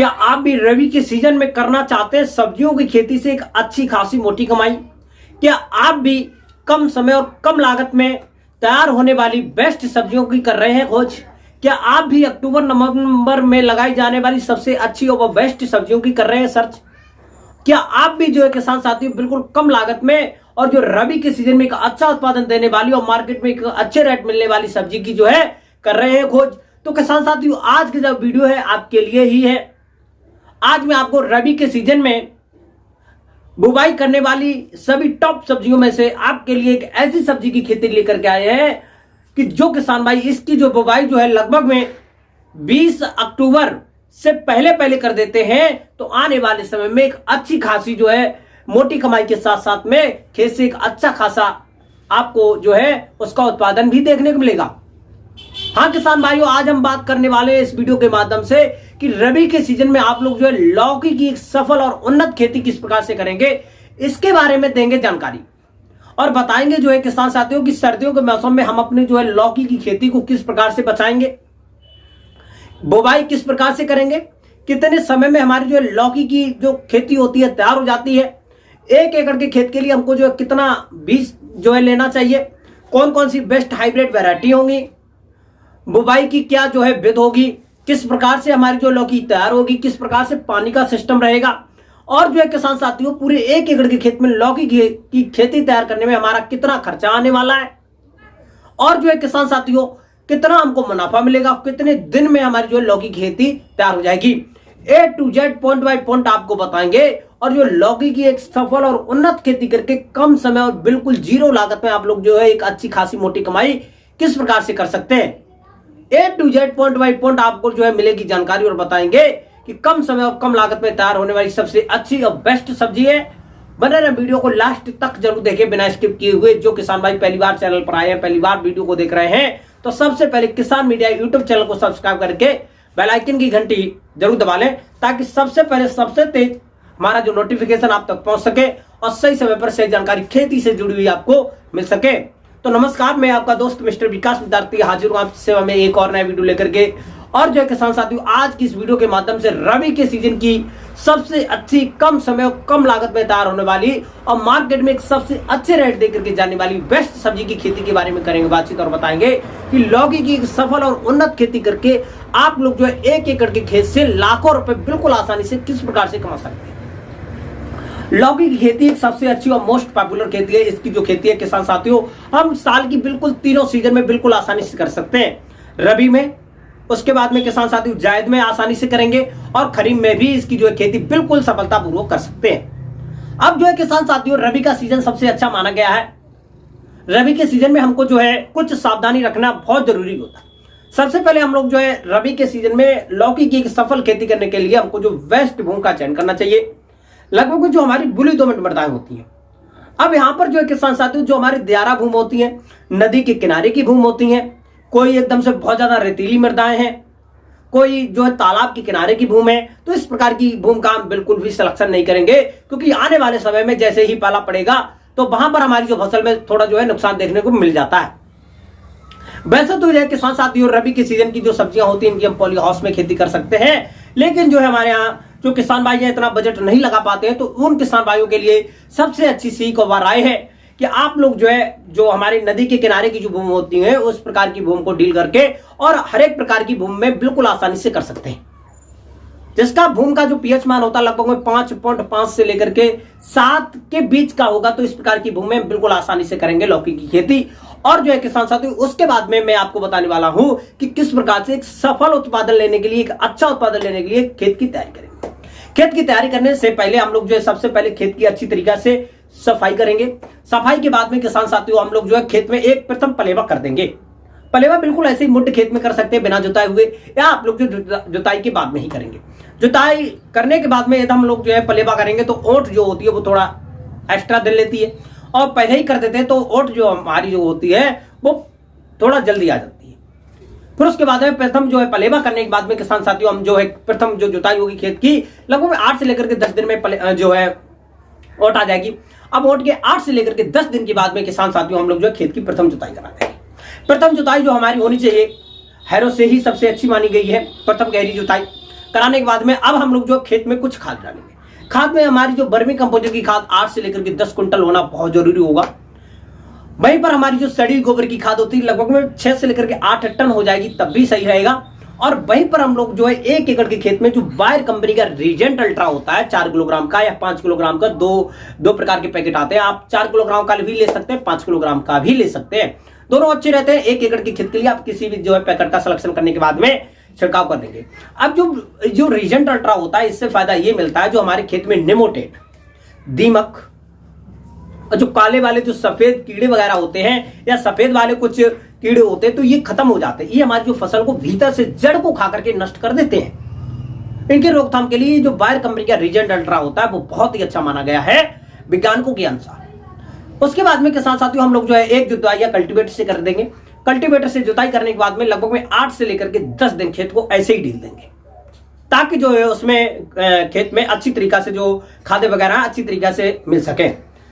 क्या आप भी रबी के सीजन में करना चाहते हैं सब्जियों की खेती से एक अच्छी खासी मोटी कमाई? क्या आप भी कम समय और कम लागत में तैयार होने वाली बेस्ट सब्जियों की कर रहे हैं खोज? क्या आप भी अक्टूबर नवंबर में लगाई जाने वाली सबसे अच्छी और बेस्ट सब्जियों की कर रहे हैं सर्च? क्या आप भी जो है किसान साथियों बिल्कुल कम लागत में और जो रबी के सीजन में एक अच्छा उत्पादन देने वाली और मार्केट में एक अच्छे रेट मिलने वाली सब्जी की जो है कर रहे हैं खोज? तो किसान साथियों आज की जो वीडियो है आपके लिए ही है। आज मैं आपको रबी के सीजन में बुवाई करने वाली सभी टॉप सब्जियों में से आपके लिए एक ऐसी सब्जी की खेती लेकर के आए हैं कि जो किसान भाई इसकी जो बुवाई जो है लगभग में 20 अक्टूबर से पहले पहले कर देते हैं तो आने वाले समय में एक अच्छी खासी जो है मोटी कमाई के साथ साथ में खेत से एक अच्छा खासा आपको जो है उसका उत्पादन भी देखने को मिलेगा। हाँ किसान भाइयों, आज हम बात करने वाले हैं इस वीडियो के माध्यम से कि रबी के सीजन में आप लोग जो है लौकी की एक सफल और उन्नत खेती किस प्रकार से करेंगे, इसके बारे में देंगे जानकारी और बताएंगे जो है किसान साथियों की सर्दियों के मौसम में हम अपने जो है लौकी की खेती को किस प्रकार से बचाएंगे, बुवाई किस प्रकार से करेंगे, कितने समय में हमारी जो है लौकी की जो खेती होती है तैयार हो जाती है, 1 एकड़ के खेत के लिए हमको जो है कितना बीज जो है लेना चाहिए, कौन कौन सी बेस्ट हाइब्रिड वैरायटी होंगी, बुवाई की क्या जो है विधि होगी, किस प्रकार से हमारी जो लौकी तैयार होगी, किस प्रकार से पानी का सिस्टम रहेगा और जो है किसान साथियों पूरे 1 एकड़ के खेत में लौकी की खेती तैयार करने में हमारा कितना खर्चा आने वाला है और जो है किसान साथियों कितना हमको मुनाफा मिलेगा, कितने दिन में हमारी जो लौकी की खेती तैयार हो जाएगी, A to Z point by point आपको बताएंगे। और जो लौकी की एक सफल और उन्नत खेती करके कम समय और बिल्कुल जीरो लागत में आप लोग जो है एक अच्छी खासी मोटी कमाई किस प्रकार से कर सकते हैं, A to Z point by point आपको जो है मिलेगी जानकारी और बताएंगे कि कम समय और कम लागत में तैयार होने वाली सबसे अच्छी और बेस्ट सब्जी है। बने रहे वीडियो को लास्ट तक जरूर देखें बिना स्किप किए हुए। जो किसान भाई पहली बार चैनल पर आए हैं, पहली बार वीडियो को देख रहे हैं तो सबसे पहले किसान मीडिया यूट्यूब चैनल को सब्सक्राइब करके बेल आइकन की घंटी जरूर दबा लें ताकि सबसे पहले सबसे तेज हमारा जो नोटिफिकेशन आप तक पहुंच सके और सही समय पर सही जानकारी खेती से जुड़ी हुई आपको मिल सके। तो नमस्कार, मैं आपका दोस्त मिस्टर विकास विद्यार्थी हाजिर हूं आपकी सेवा में एक और नया वीडियो लेकर के। और जो है किसान साथियों आज की इस वीडियो के माध्यम से रबी के सीजन की सबसे अच्छी कम समय और कम लागत में तैयार होने वाली और मार्केट में एक सबसे अच्छे रेट देकर के जाने वाली बेस्ट सब्जी की खेती के बारे में करेंगे बातचीत और बताएंगे कि लौकी की सफल और उन्नत खेती करके आप लोग जो है 1 एकड़ के खेत से लाखों रुपए बिल्कुल आसानी से किस प्रकार से कमा सकते हैं। लौकी की खेती एक सबसे अच्छी और मोस्ट पॉपुलर खेती है। इसकी जो खेती है किसान साथियों हम साल की बिल्कुल तीनों सीजन में बिल्कुल आसानी से कर सकते हैं, रबी में, उसके बाद में किसान साथियों जायद में आसानी से करेंगे और खरीफ में भी इसकी जो है खेती बिल्कुल सफलतापूर्वक कर सकते हैं। अब जो है किसान साथियों रबी का सीजन सबसे अच्छा माना गया है। रबी के सीजन में हमको जो है कुछ सावधानी रखना बहुत जरूरी होता है। सबसे पहले हम लोग जो है रबी के सीजन में लौकी की एक सफल खेती करने के लिए हमको जो बेस्ट भूमि का चयन करना चाहिए, लगभग जो हमारी बुली दोमट मृदाएं होती हैं। अब यहाँ पर जो है किसान साथियों जो हमारी दियारा भूमि होती है, नदी के किनारे की भूमि होती है, कोई एकदम से बहुत ज्यादा रेतीली मृदाएं हैं, कोई जो है तालाब के किनारे की भूमि है, तो इस प्रकार की भूमि का हम बिल्कुल भी सिलेक्शन नहीं करेंगे क्योंकि आने वाले समय में जैसे ही पाला पड़ेगा तो वहां पर हमारी जो फसल में थोड़ा जो है नुकसान देखने को मिल जाता है। वैसे तो यह किसान साथियों रबी के सीजन की जो सब्जियां होती हैं इनकी हम पॉली हाउस में खेती कर सकते हैं, लेकिन जो है हमारे यहाँ जो किसान भाई इतना बजट नहीं लगा पाते हैं तो उन किसान भाइयों के लिए सबसे अच्छी सीख और राय है कि आप लोग जो है जो हमारी नदी के किनारे की जो भूमि होती है उस प्रकार की भूमि को डील करके और हर एक प्रकार की भूमि में बिल्कुल आसानी से कर सकते हैं, जिसका भूमि का जो पीएच मान होता है लगभग में 5.5 से लेकर के 7 के बीच का होगा। तो इस प्रकार की भूमि में बिल्कुल आसानी से करेंगे लौकी की खेती। और जो है किसान साथियों उसके बाद में मैं आपको बताने वाला हूं कि किस प्रकार से एक सफल उत्पादन लेने के लिए, एक अच्छा उत्पादन लेने के लिए खेत की तैयारी करेंगे। खेत की तैयारी करने से पहले हम लोग जो है सबसे पहले खेत की अच्छी तरीका से सफाई करेंगे। सफाई के बाद में किसान साथियों हम लोग जो है खेत में एक प्रथम पलेवा कर देंगे। पलेवा बिल्कुल ऐसे ही मुट्ठ खेत में कर सकते हैं बिना जुताए हुए, या आप लोग जो जुताई के बाद में ही करेंगे। जुताई करने के बाद में यदि हम लोग जो है पलेवा करेंगे तो ओट जो होती है वो थोड़ा एक्स्ट्रा दिन लेती है और पहले ही कर देते हैं तो ओट जो हमारी जो होती है वो थोड़ा जल्दी आ जाती है। फिर उसके बाद में प्रथम जो है पलेवा करने के बाद में किसान साथियों हम जो है प्रथम जो जुताई होगी खेत की लगभग 8 से लेकर के 10 दिन में जो है ओट आ जाएगी। अब ओट के 8 से लेकर के 10 दिन के बाद में किसान साथियों हम लोग जो है खेत की प्रथम जुताई करा देंगे। प्रथम जुताई जो हमारी होनी चाहिए हैरो से ही सबसे अच्छी मानी गई है, प्रथम गहरी जुताई। कराने के बाद में अब हम लोग जो खेत में कुछ खाद डालेंगे। खाद में हमारी जो वर्मी कंपोजिट की खाद 8 से लेकर के 10 कुंटल होना बहुत जरूरी होगा। वहीं पर हमारी जो सड़ी गोबर की खाद होती है लगभग में 6 से लेकर के 8 टन हो जाएगी, तब भी सही रहेगा। और वहीं पर हम लोग जो है 1 एकड़ के खेत में जो बायर कंपनी का रीजेंट अल्ट्रा होता है 4 किलोग्राम का या 5 किलोग्राम का, दो प्रकार के पैकेट आते हैं। आप 4 किलोग्राम का भी ले सकते हैं, 5 किलोग्राम का भी ले सकते हैं, दोनों अच्छे रहते हैं। 1 एकड़ के खेत के लिए आप किसी भी जो है पैकेट का सिलेक्शन करने के बाद में छिड़काव कर देंगे। अब जो रीजेंट अल्ट्रा होता है इससे फायदा ये मिलता है जो हमारे खेत में निमोटेड, दीमक और जो काले वाले जो सफेद कीड़े वगैरह होते हैं या सफेद वाले कुछ कीड़े होते हैं तो ये खत्म हो जाते हैं। ये हमारी जो फसल को भीतर से जड़ को खा करके नष्ट कर देते हैं। इनके रोकथाम के लिए जो बायर कंपनी का रीजेंट अल्ट्रा होता है वो बहुत ही अच्छा माना गया है वैज्ञानिकों के अनुसार। उसके बाद में किसान साथियों हम लोग जो है एक जुताई या कल्टीवेटर से कर देंगे। कल्टीवेटर से जुताई करने के बाद में लगभग में 8 से लेकर के 10 दिन खेत को ऐसे ही ढील देंगे ताकि जो है उसमें खेत में अच्छी तरीका से जो खाद वगैरह अच्छी तरीका से मिल सके।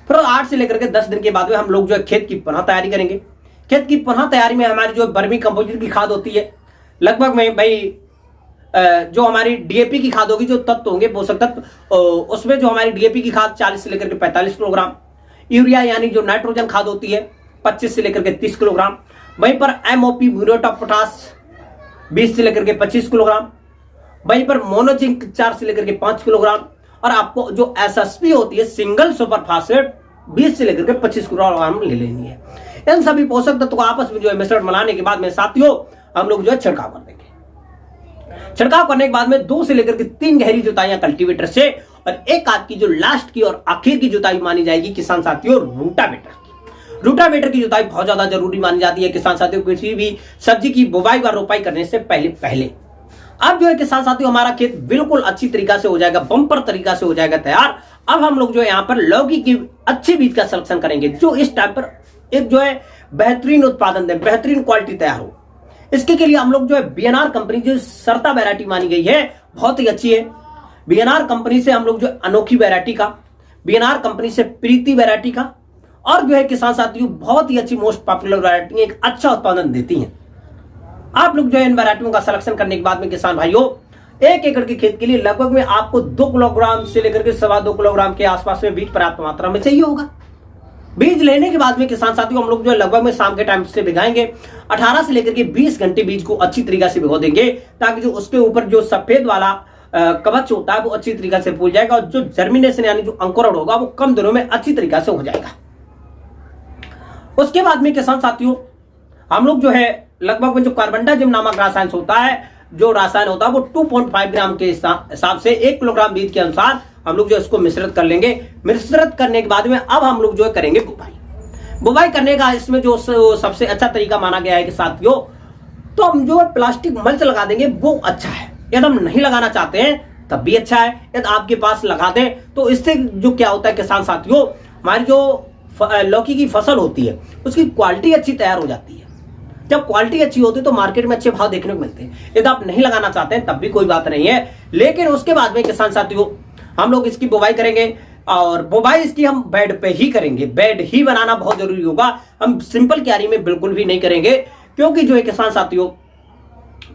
फिर 8 से लेकर के 10 दिन के बाद में हम लोग जो है खेत की पुनः तैयारी करेंगे। खेत की पुनः तैयारी में हमारी जो वर्मी कंपोजिट की खाद होती है लगभग में भाई जो हमारी डीएपी की खाद होगी, जो तत्व होंगे पोषक तत्व, उसमें जो हमारी डीएपी की खाद 40 से लेकर के 45 किलोग्राम, यूरिया यानी जो नाइट्रोजन खाद होती है 25 से लेकर के 30 किलोग्राम, वहीं पर एमओपी म्यूरेट ऑफ पोटाश 20 से लेकर के 25 किलोग्राम, वहीं पर मोनोजिंक 4 से लेकर के 5 किलोग्राम, और आपको जो एसएसपी होती है सिंगल सुपर फास्फेट 20 से लेकर के 25 किलोग्राम ले लेनी है। इन सभी पोषक तत्व को आपस में जो है मिश्रण बनाने के बाद में साथियों हम लोग जो है छिड़काव कर देंगे। छिड़काव करने के बाद में 2 से लेकर के 3 गहरी जुताइयां कल्टीवेटर से और एक आध की जो लास्ट की और आखिर की जुताई मानी जाएगी किसान साथियों रूटावेटर की। रूटावेटर की जुताई बहुत ज्यादा जरूरी मानी जाती है किसान साथियों किसी भी सब्जी की बुवाई व रोपाई करने से पहले। अब जो है किसान साथियों हमारा खेत बिल्कुल अच्छी तरीका से हो जाएगा, बम्पर तरीका से हो जाएगा तैयार। अब हम लोग जो है यहाँ पर लौकी की अच्छे बीज का सिलेक्शन करेंगे जो इस टाइम पर एक जो है बेहतरीन उत्पादन दे, बेहतरीन क्वालिटी तैयार हो। इसके लिए हम लोग जो है बीएनआर कंपनी जो सरता वैरायटी मानी गई है बहुत ही अच्छी है। बीएनआर कंपनी से हम लोग जो अनोखी वैरायटी का, बीएनआर कंपनी से प्रीति वैरायटी का, और जो है किसान साथियों बहुत ही अच्छी मोस्ट पॉपुलर वैरायटी एक अच्छा उत्पादन देती है। आप लोग जो है इन वैरायटियों का सिलेक्शन करने के बाद में किसान भाइयों 1 एकड़ के खेत के लिए लगभग में आपको 2 किलोग्राम से लेकर के 2.25 किलोग्राम के आसपास में बीज पर्याप्त मात्रा में चाहिए होगा। बीज लेने के बाद में किसान साथियों हम लोग जो है लगभग में शाम के टाइम से भिगाएंगे। 18 से लेकर के 20 घंटे बीज को अच्छी तरीका से भिगो देंगे ताकि जो उसके ऊपर जो सफेद वाला कवच होता है वो अच्छी तरीका से फूल जाएगा और जो जर्मिनेशन यानी जो अंकुरण होगा वो कम दिनों में अच्छी तरीका से हो जाएगा। उसके बाद में किसान साथियों हम लोग जो है लगभग में जो कार्बनडाजिम नामक रसायन होता है, जो रसायन होता है वो 2.5 ग्राम के हिसाब से 1 किलोग्राम बीज के अनुसार हम लोग जो इसको मिश्रित कर लेंगे। मिश्रित करने के बाद में अब हम लोग जो है करेंगे बुवाई करने का इसमें जो सबसे अच्छा तरीका माना गया है कि साथियों तो हम जो प्लास्टिक मल्च लगा देंगे वो अच्छा है। यदि हम नहीं लगाना चाहते हैं तब भी अच्छा है, यदि आपके पास लगा दें तो इससे जो क्या होता है किसान साथियों हमारी जो लौकी की फसल होती है उसकी क्वालिटी अच्छी तैयार हो जाती है। जब क्वालिटी अच्छी होती है तो मार्केट में अच्छे भाव देखने को मिलते हैं। यदि आप नहीं लगाना चाहते हैं तब भी कोई बात नहीं है, लेकिन उसके बाद में किसान साथियों हम लोग इसकी बुवाई करेंगे और बुवाई इसकी हम बेड पे ही करेंगे। बेड ही बनाना बहुत जरूरी होगा, हम सिंपल क्यारी में बिल्कुल भी नहीं करेंगे क्योंकि जो है किसान साथियों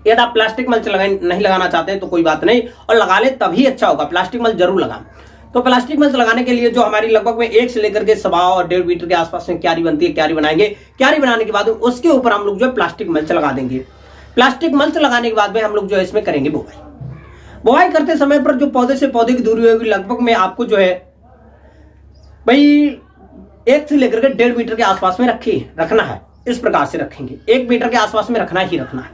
यदि आप प्लास्टिक मल्च नहीं लगाना चाहते हैं तो कोई बात नहीं, और लगा ले तभी अच्छा होगा। प्लास्टिक मल्च जरूर लगाएं। तो प्लास्टिक मल्च लगाने के लिए जो हमारी लगभग में 1 से लेकर के 1.25 और 1.5 मीटर के आसपास में क्यारी बनती है, क्यारी बनाएंगे। क्यारी बनाने के बाद उसके ऊपर हम लोग जो है प्लास्टिक मल्च लगा देंगे। प्लास्टिक मल्च लगाने के बाद में हम लोग जो है इसमें करेंगे बुवाई करते समय पर जो पौधे से पौधे की दूरी होगी लगभग में आपको जो है भाई 1 से लेकर के 1.5 मीटर के आसपास में रखना है। इस प्रकार से रखेंगे, 1 मीटर के आसपास में रखना है।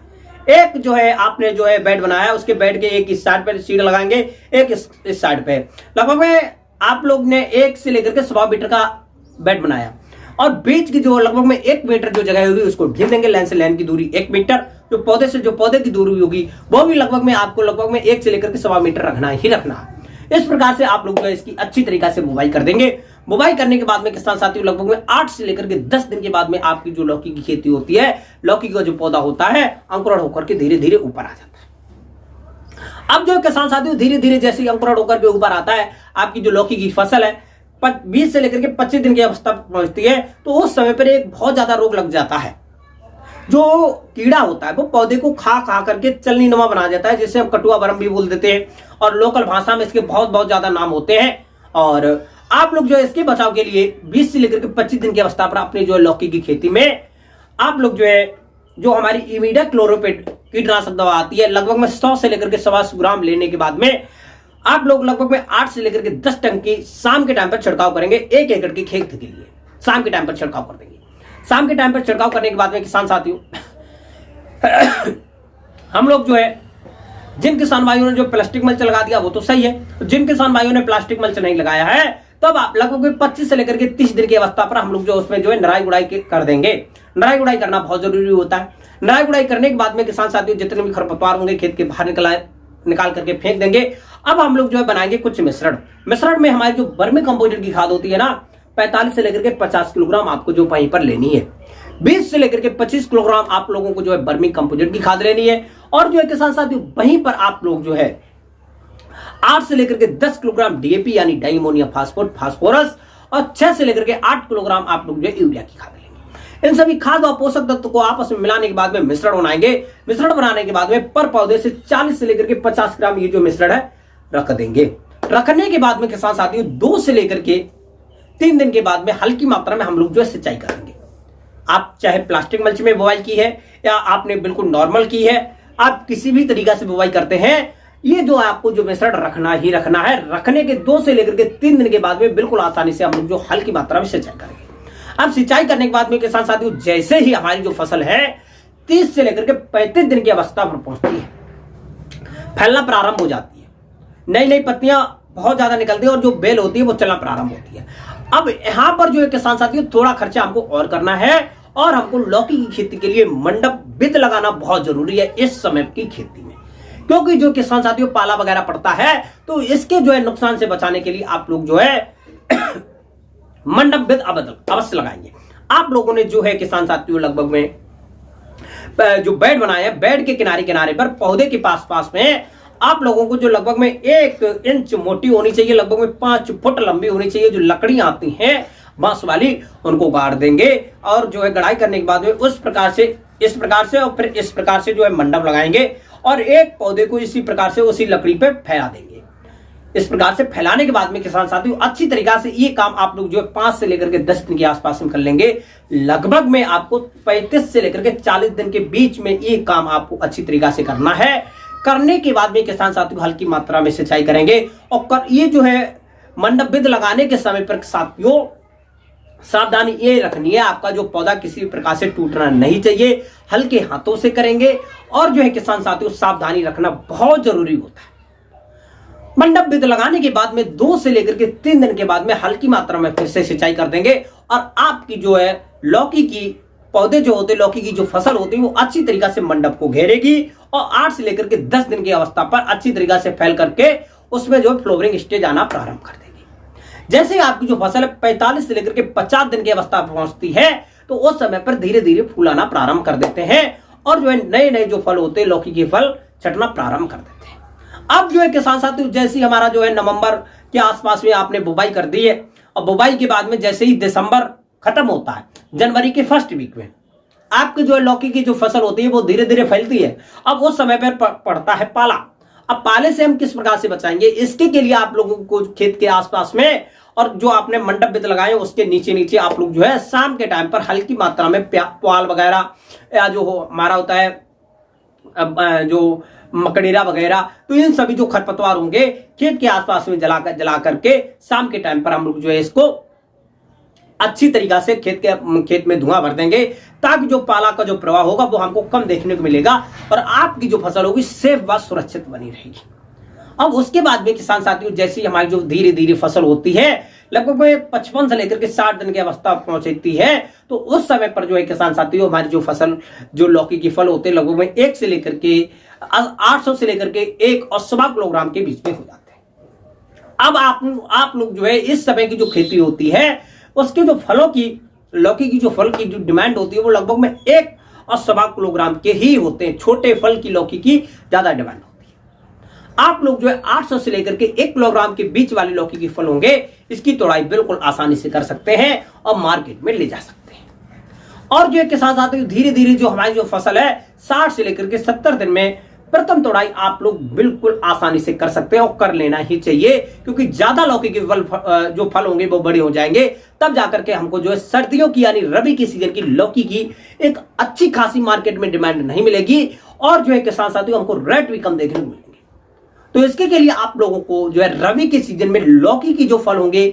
एक जो है आपने जो है बेड बनाया उसके बेड के एक इस साइड पे सीड लगाएंगे, एक इस साइड पे। लगभग में आप लोग ने 1 से लेकर के 1.25 मीटर का बेड बनाया और बीच की जो लगभग में 1 मीटर जो जगह होगी उसको ढील देंगे। लाइन से लाइन की दूरी 1 मीटर, जो पौधे से जो पौधे की दूरी होगी वो भी लगभग में आपको लगभग में 1 से लेकर के 1.25 मीटर रखना है। इस प्रकार से आप लोग जो है इसकी अच्छी तरीका से बुवाई कर देंगे। बुवाई करने के बाद में किसान साथियों लगभग में 8 से लेकर के 10 दिन के बाद में आपकी जो लौकी की खेती होती है, लौकी का जो पौधा होता है अंकुरण होकर के धीरे धीरे ऊपर आ जाता है। अब जो किसान साथियों धीरे धीरे जैसे अंकुरण होकर के ऊपर आता है, आपकी जो लौकी की फसल है 20 से लेकर के 25 दिन की अवस्था पहुंचती है तो उस समय पर एक बहुत ज्यादा रोग लग जाता है जो कीड़ा होता है वो पौधे को खा खा करके चलनी नुमा बना देता है, जिसे हम कटुआ वर्म भी बोल देते हैं, और लोकल भाषा में इसके बहुत बहुत ज्यादा नाम होते हैं। और आप लोग जो है इसके बचाव के लिए 20 से लेकर के 25 दिन की अवस्था पर अपनी जो है लौकी की खेती में आप लोग जो है जो हमारी इमीडा क्लोरोपेट कीटनाशक दवा आती है, लगभग में 100 से लेकर के 125 ग्राम लेने के बाद में आप लोग लगभग में 8 से लेकर के 10 टन की शाम के टाइम पर छिड़काव करेंगे 1 एकड़ की खेत के लिए। शाम के टाइम पर छिड़काव कर देंगे। शाम के टाइम पर छिड़काव करने के बाद में किसान साथियों हम लोग जो है, जिन किसान भाइयों ने जो प्लास्टिक मल्च लगा दिया वो तो सही है, जिन किसान भाइयों ने प्लास्टिक मल्च नहीं लगाया है तब आप लगभग 25 से लेकर के 30 दिन की अवस्था पर हम लोग जो उसमें जो है नराई गुड़ाई कर देंगे। नराई गुड़ाई करना बहुत जरूरी होता है। नराई गुड़ाई करने के बाद में किसान साथियों जितने भी खरपतवार होंगे खेत के बाहर निकाल करके फेंक देंगे। अब हम लोग जो है बनाएंगे कुछ मिश्रण में हमारी जो वर्मी कंपोजिट की खाद होती है ना, 45 से लेकर के 50 किलोग्राम आपको जो वहीं पर लेनी है। 20 से लेकर के 25 किलोग्राम आप लोगों को जो है वर्मी कंपोजिट की खाद लेनी है। और जो है किसान साथियों वहीं पर आप लोग जो है 8 से लेकर के 10 किलोग्राम डीएपी यानी डाई अमोनियम फास्फोरस और 6 से लेकर के 8 किलोग्राम आप लोग जो है यूरिया की खाद लेंगे। इन सभी खाद और पोषक तत्व को आपस में मिलाने के बाद में मिश्रण बनाएंगे। मिश्रण बनाने के बाद में पर पौधे से 40 से लेकर के 50 ग्राम ये जो मिश्रण है रख देंगे। रखने के बाद में किसान साथियों 2 से लेकर के 3 दिन के बाद में हल्की मात्रा में हम लोग जो है सिंचाई करेंगे। आप चाहे प्लास्टिक मल्च में बुवाई की है या आपने बिल्कुल नॉर्मल की है, आप किसी भी तरीका से बुवाई करते हैं, ये जो आपको जो मिश्रण रखना ही रखना है। रखने के 2 से लेकर के 3 दिन के बाद में बिल्कुल आसानी से हम लोग जो हल्की मात्रा में सिंचाई करेंगे। अब सिंचाई करने के बाद में किसान साथियों जैसे ही हमारी जो फसल है 30 से लेकर के 35 दिन की अवस्था पर पहुंचती है, फैलना प्रारंभ हो जाती है, नई नई पत्तियां बहुत ज्यादा निकलती है और जो बेल होती है वो चलना प्रारंभ होती है। अब यहां पर जो है किसान साथियों थोड़ा खर्चा हमको और करना है और हमको लौकी की खेती के लिए मंडप विद लगाना बहुत जरूरी है इस समय की खेती में, क्योंकि जो किसान साथियों पाला वगैरह पड़ता है तो इसके जो है नुकसान से बचाने के लिए आप लोग जो है मंडप विद अवश्य लगाएंगे। आप लोगों ने जो है किसान साथियों लगभग में जो बेड बनाए हैं, बेड के किनारे किनारे पर पौधे के पास में आप लोगों को जो लगभग में 1 इंच मोटी होनी चाहिए, लगभग में 5 फुट लंबी होनी चाहिए, जो लकड़ियां आती हैं बांस वाली उनको गाड़ देंगे। और जो है गढ़ाई करने के बाद में इस प्रकार से और फिर इस प्रकार से जो है मंडप लगाएंगे और एक पौधे को इसी प्रकार से उसी लकड़ी पे फैला देंगे। इस प्रकार से फैलाने के बाद में किसान साथियों अच्छी तरीका से ये काम आप लोग जो है 5 से लेकर के 10 दिन के आसपास में कर लेंगे। लगभग में आपको 35 से लेकर के 40 दिन के बीच में ये काम आपको अच्छी तरीका से करना है। करने के बाद में किसान साथियों हल्की मात्रा में सिंचाई करेंगे और ये जो है मंडप विद लगाने के समय पर साथियों सावधानी ये रखनी है, आपका जो पौधा किसी प्रकार से टूटना नहीं चाहिए, हल्के हाथों से करेंगे। और जो है किसान साथियों सावधानी रखना बहुत जरूरी होता है। मंडप विद लगाने के बाद में 2 से लेकर के 3 दिन के बाद में हल्की मात्रा में फिर से सिंचाई कर देंगे और आपकी जो है लौकी की पौधे जो होते लौकी की जो फसल होती है वो अच्छी तरीका से मंडप को घेरेगी और 8 से लेकर के 10 दिन की अवस्था पर अच्छी तरीका से फैल करके उसमें जो फ्लोवरिंग स्टेज आना प्रारंभ कर देगी। जैसे आपकी जो फसल है 45 से लेकर के 50 दिन की अवस्था पर पहुंचती है तो उस समय पर धीरे धीरे फूल आना प्रारंभ कर देते हैं और जो है नए नए जो फल होते हैं लौकी के फल छटना प्रारंभ कर देते हैं। अब जो है किसान साथियों जैसे हमारा जो है नवंबर के आसपास में आपने बुवाई कर दी है और बुवाई के बाद में जैसे ही दिसंबर खत्म होता है, जनवरी के फर्स्ट वीक में आपकी जो है लौकी की जो फसल होती है वो धीरे धीरे फैलती है। अब उस समय पर पड़ता है पाला। अब पाले से हम किस प्रकार से बचाएंगे, इसके के लिए आप लोगों को खेत के आसपास में और जो आपने मंडप विद लगाए उसके नीचे नीचे आप लोग जो है शाम के टाइम पर हल्की मात्रा में पुआल वगैरह या जो हमारा होता है जो मकड़ीरा वगैरह, तो इन सभी जो खरपतवार होंगे खेत के आसपास में जला करके शाम के टाइम पर हम लोग जो है इसको अच्छी तरीका से खेत में धुआं भर देंगे ताकि जो पाला का जो प्रवाह होगा वो हमको कम देखने को मिलेगा और आपकी जो फसल होगी सेफ व सुरक्षित बनी रहेगी। अब उसके बाद में किसान साथियों जैसी हमारी जो धीरे धीरे फसल होती है लगभग 55 से लेकर के 60 दिन की अवस्था पहुंचती है तो उस समय पर जो है किसान साथियों हमारी जो फसल जो लौकी की फल होते हैं लगभग 1 से लेकर के 800 से लेकर के 1 और 1.25 किलोग्राम के बीच में हो जाते हैं। अब आप लोग जो है इस समय की जो खेती होती है उसके जो फलों की लौकी की जो फल की जो डिमांड होती है वो लगभग में 1 और 1.25 किलोग्राम के ही होते हैं। छोटे फल की लौकी की ज्यादा डिमांड होती है। आप लोग जो है 800 से लेकर के 1 किलोग्राम के बीच वाली लौकी की फल होंगे इसकी तोड़ाई बिल्कुल आसानी से कर सकते हैं और मार्केट में ले जा सकते हैं। और जो किसान साथियों धीरे धीरे जो हमारी जो फसल है 60 से लेकर के 70 दिन में प्रथम तोड़ाई आप लोग बिल्कुल आसानी से कर सकते हैं और कर लेना ही चाहिए, क्योंकि ज्यादा लौकी के जो फल होंगे वो बड़े हो जाएंगे, तब जाकर के हमको जो है सर्दियों की यानी रबी की सीजन की लौकी की एक अच्छी खासी मार्केट में डिमांड नहीं मिलेगी और जो है किसान साथियों हमको रेट भी कम देखने को मिलेंगे। तो इसके के लिए आप लोगों को जो है रबी के सीजन में लौकी की जो फल होंगे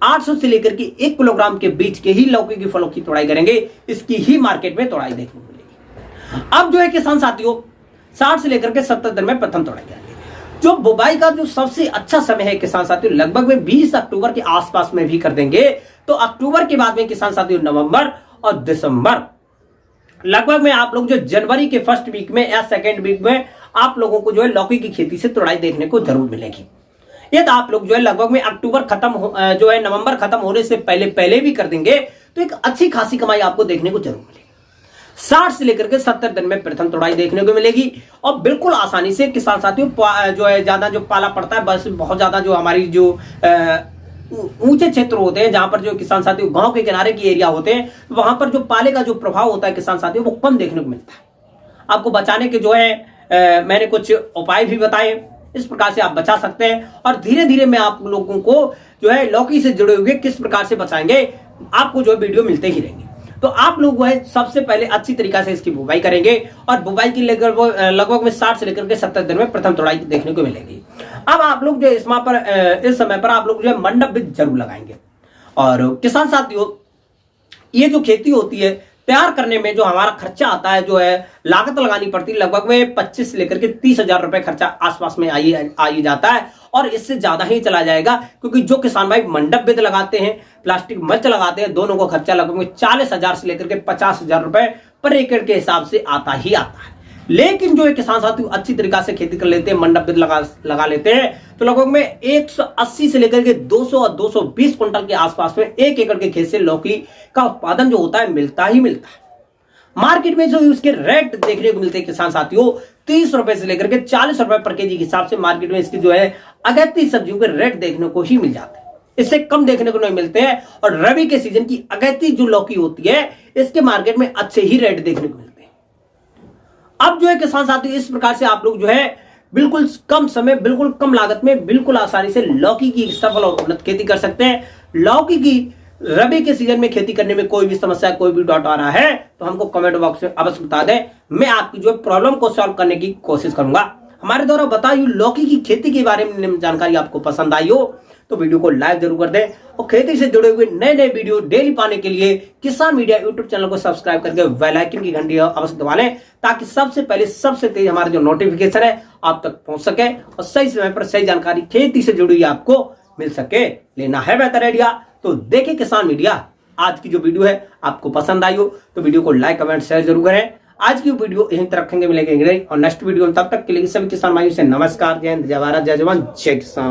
800 से लेकर के 1 किलोग्राम के बीच के ही लौकी की फलों की तोड़ाई करेंगे, इसकी ही मार्केट में तोड़ाई देखने को मिलेगी। अब जो है किसान साथियों 60 से लेकर के 70 दिन में प्रथम तोड़ाई करेंगे। जो बुवाई का जो सबसे अच्छा समय है किसान साथियों लगभग में 20 अक्टूबर के आसपास में भी कर देंगे। तो अक्टूबर के बाद में किसान साथियों नवंबर और दिसंबर लगभग में आप लोग जो जनवरी के फर्स्ट वीक में या सेकेंड वीक में आप लोगों को जो है लौकी की खेती से तोड़ाई देखने को जरूर मिलेगी। ये तो आप लोग जो है लगभग में अक्टूबर जो है नवंबर खत्म होने से पहले भी कर देंगे तो एक अच्छी खासी कमाई आपको देखने को जरूर मिलेगी। 60 से लेकर के 70 दिन में प्रथम तोड़ाई देखने को मिलेगी और बिल्कुल आसानी से किसान साथियों जो है ज्यादा जो पाला पड़ता है, बस बहुत ज्यादा जो हमारी जो ऊंचे क्षेत्र होते हैं जहां पर जो किसान साथियों गांव के किनारे की एरिया होते हैं, वहां पर जो पाले का जो प्रभाव होता है किसान साथियों वो कम देखने को मिलता है। आपको बचाने के जो है मैंने कुछ उपाय भी बताए, इस प्रकार से आप बचा सकते हैं और धीरे धीरे मैं आप लोगों को जो है लौकी से जुड़े हुए किस प्रकार से बचाएंगे आपको जो है वीडियो मिलते ही रहेंगे। तो आप लोग वह सबसे पहले अच्छी तरीका से इसकी बुवाई करेंगे और बुवाई की लगभग में 60 से लेकर के 70 दिन में प्रथम तोड़ाई देखने को मिलेगी। अब आप लोग जो इस समय पर आप लोग जो है मंडप भी जरूर लगाएंगे। और किसान साथियों ये जो खेती होती है तैयार करने में जो हमारा खर्चा आता है जो है लागत लगानी पड़ती है लगभग में 25 से लेकर के 30,000 रुपए खर्चा आसपास में आई जाता है और इससे ज्यादा ही चला जाएगा, क्योंकि जो किसान भाई मंडप विद लगाते हैं प्लास्टिक मल्च लगाते हैं दोनों को खर्चा लगभग में 40,000 से लेकर के 50,000 रुपए पर एकड़ के हिसाब से आता ही आता है। लेकिन जो किसान साथी अच्छी तरीका से खेती कर लेते हैं मंडप विद लगा लेते हैं तो लगभग में 180 से लेकर के 200 और 220 क्विंटल के आसपास में 1 एकड़ के खेत से लौकी का उत्पादन जो होता है मिलता ही मिलता है। मार्केट में जो उसके रेट देखने को मिलते हैं किसान साथियों 30 रुपए से लेकर के 40 रुपए पर केजी के हिसाब से मार्केट में इसकी जो है अगैती सब्जियों के रेट देखने को ही मिल जाते हैं, इससे कम देखने को नहीं मिलते हैं। और रबी के सीजन की अगैती जो लौकी होती है इसके मार्केट में अच्छे ही रेट देखने को मिलते हैं। अब जो है किसान साथियों इस प्रकार से आप लोग जो है बिल्कुल कम समय बिल्कुल कम लागत में बिल्कुल आसानी से लौकी की सफल और उन्नत खेती कर सकते हैं। लौकी की रबी के सीजन में खेती करने में कोई भी समस्या कोई भी डाउट आ रहा है तो हमको कमेंट बॉक्स में अवश्य बता दें, मैं आपकी जो प्रॉब्लम को सॉल्व करने की कोशिश करूंगा। हमारे द्वारा बताई लौकी की खेती के बारे में जानकारी आपको पसंद आई हो तो वीडियो को लाइक जरूर कर दें और खेती से जुड़े हुए नए नए वीडियो डेली पाने के लिए किसान मीडिया यूट्यूब चैनल को सब्सक्राइब करके बेल आइकन की घंटी अवश्य दबा लें ताकि सबसे पहले सबसे तेज हमारा जो नोटिफिकेशन है आप तक पहुंच सके और सही समय पर सही जानकारी खेती से जुड़ी हुई आपको मिल सके। लेना है बेहतर आइडिया तो देखिए किसान मीडिया। आज की जो वीडियो है आपको पसंद आई हो तो वीडियो को लाइक कमेंट शेयर जरूर करें। आज की वीडियो यहीं तक रखेंगे, मिलेंगे और नेक्स्ट वीडियो में, तब तक के लिए सभी किसान भाइयों से नमस्कार, जय हिंद, जय भारत, जय जवान, जय किसान।